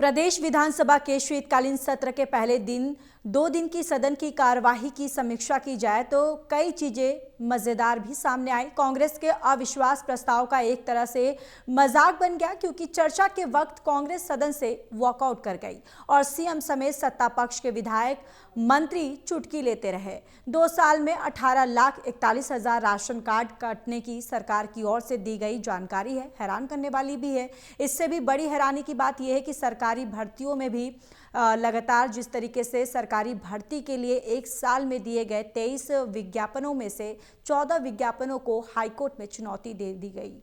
प्रदेश विधानसभा के शीतकालीन सत्र के पहले दिन 2 दिन की सदन की कार्यवाही की समीक्षा की जाए तो कई चीजें मजेदार भी सामने आई। कांग्रेस के अविश्वास प्रस्ताव का एक तरह से मजाक बन गया, क्योंकि चर्चा के वक्त कांग्रेस सदन से वॉकआउट कर गई और सीएम समेत सत्ता पक्ष के विधायक मंत्री चुटकी लेते रहे। 2 साल में 18,41,000 राशन कार्ड काटने की सरकार की ओर से दी गई जानकारी है, हैरान करने वाली भी है। इससे भी बड़ी हैरानी की बात यह है कि सरकारी भर्तियों में भी लगातार जिस तरीके से सरकारी भर्ती के लिए 1 साल में दिए गए 23 विज्ञापनों में से 14 विज्ञापनों को हाईकोर्ट में चुनौती दे दी गई।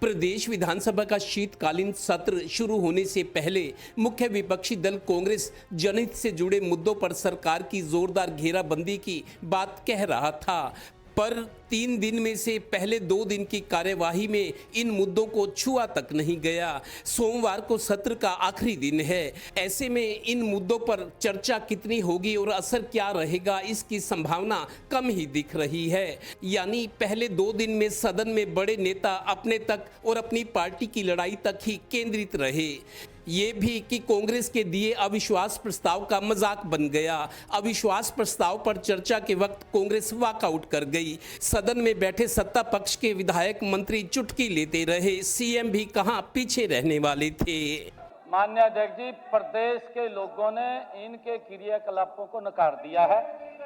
प्रदेश विधानसभा का शीतकालीन सत्र शुरू होने से पहले मुख्य विपक्षी दल कांग्रेस जनहित से जुड़े मुद्दों पर सरकार की जोरदार घेराबंदी की बात कह रहा था, पर 3 दिन में से पहले 2 दिन की कार्यवाही में इन मुद्दों को छुआ तक नहीं गया। सोमवार को सत्र का आखिरी दिन है। ऐसे में इन मुद्दों पर चर्चा कितनी होगी और असर क्या रहेगा, इसकी संभावना कम ही दिख रही है। यानी पहले 2 दिन में सदन में बड़े नेता अपने तक और अपनी पार्टी की लड़ाई तक ही केंद्रित रहे। ये भी कि कांग्रेस के दिए अविश्वास प्रस्ताव का मजाक बन गया। अविश्वास प्रस्ताव पर चर्चा के वक्त कांग्रेस वॉकआउट कर गई। सदन में बैठे सत्ता पक्ष के विधायक मंत्री चुटकी लेते रहे। सीएम भी कहां पीछे रहने वाले थे। माननीय अध्यक्ष जी, प्रदेश के लोगों ने इनके क्रियाकलापों को नकार दिया है।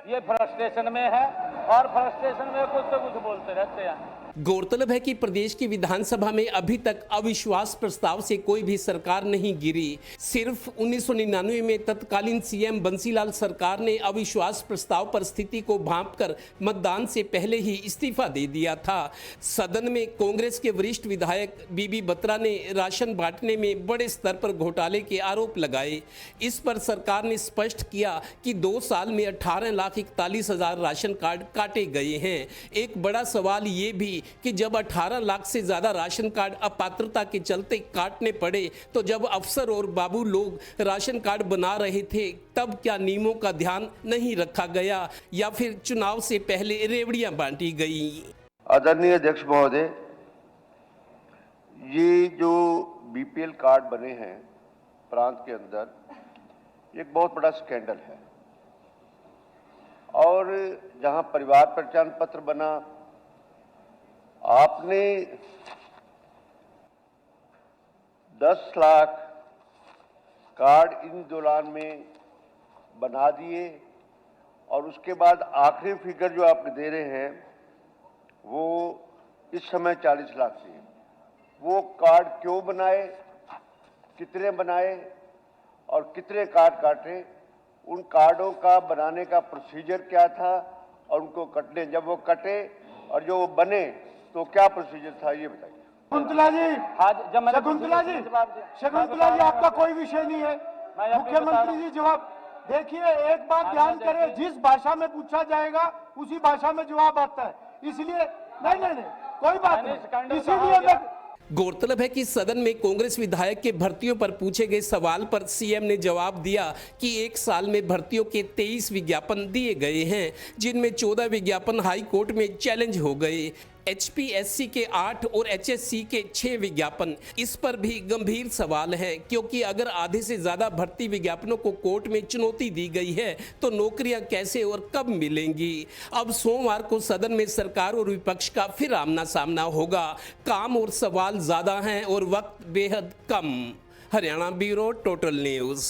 ये फ्रस्ट्रेशन में है और फ्रस्ट्रेशन में कुछ तो कुछ बोलते रहते हैं। गौरतलब है कि प्रदेश की विधानसभा में अभी तक अविश्वास प्रस्ताव से कोई भी सरकार नहीं गिरी। सिर्फ 1999 में तत्कालीन सीएम बंसीलाल सरकार ने अविश्वास प्रस्ताव पर स्थिति को भांपकर मतदान से पहले ही इस्तीफा दे दिया था। सदन में कांग्रेस के वरिष्ठ विधायक बीबी बत्रा ने राशन बांटने में बड़े स्तर पर घोटाले के आरोप लगाए। इस पर सरकार ने स्पष्ट किया कि 2 साल में 18,41,000 राशन कार्ड काटे गए हैं। एक बड़ा सवाल ये भी कि जब 18 लाख से ज्यादा राशन कार्ड अपात्रता के चलते काटने पड़े, तो जब अफसर और बाबू लोग राशन कार्ड बना रहे थे तब क्या नियमों का ध्यान नहीं रखा गया या फिर चुनाव से पहले रेवड़ियां बांटी गई। आदरणीय अध्यक्ष महोदय, ये जो बीपीएल कार्ड बने हैं प्रांत के अंदर, एक बहुत बड़ा स्कैंडल है। और जहां परिवार पहचान पत्र बना, आपने 10 लाख कार्ड इन दौरान में बना दिए और उसके बाद आखिरी फिगर जो आप दे रहे हैं वो इस समय 40 लाख थी। वो कार्ड क्यों बनाए, कितने बनाए और कितने कार्ड काटे, उन कार्डों का बनाने का प्रोसीजर क्या था और उनको कटने, जब वो कटे और जो वो बने तो क्या प्रोसीजर था, ये बताइए। शकुंतला जी, शकुंतला जी, आपका कोई विषय नहीं है। मुख्यमंत्री जी जवाब देखिए, एक बात ध्यान करें, जिस भाषा में पूछा जाएगा उसी भाषा में जवाब आता है। इसलिए नहीं, कोई बात नहीं। इसीलिए मैं गौरतलब है कि सदन में कांग्रेस विधायक के भर्तियों पर पूछे गए सवाल पर सीएम ने जवाब दिया कि 1 साल में भर्तियों के 23 विज्ञापन दिए गए हैं, जिनमें 14 विज्ञापन हाई कोर्ट में चैलेंज हो गए। HPSC के 8 और HSC के 6 विज्ञापन। इस पर भी गंभीर सवाल है, क्योंकि अगर आधे से ज्यादा भर्ती विज्ञापनों को कोर्ट में चुनौती दी गई है तो नौकरियां कैसे और कब मिलेंगी। अब सोमवार को सदन में सरकार और विपक्ष का फिर आमना सामना होगा। काम और सवाल ज्यादा हैं और वक्त बेहद कम। Haryana bureau, total news.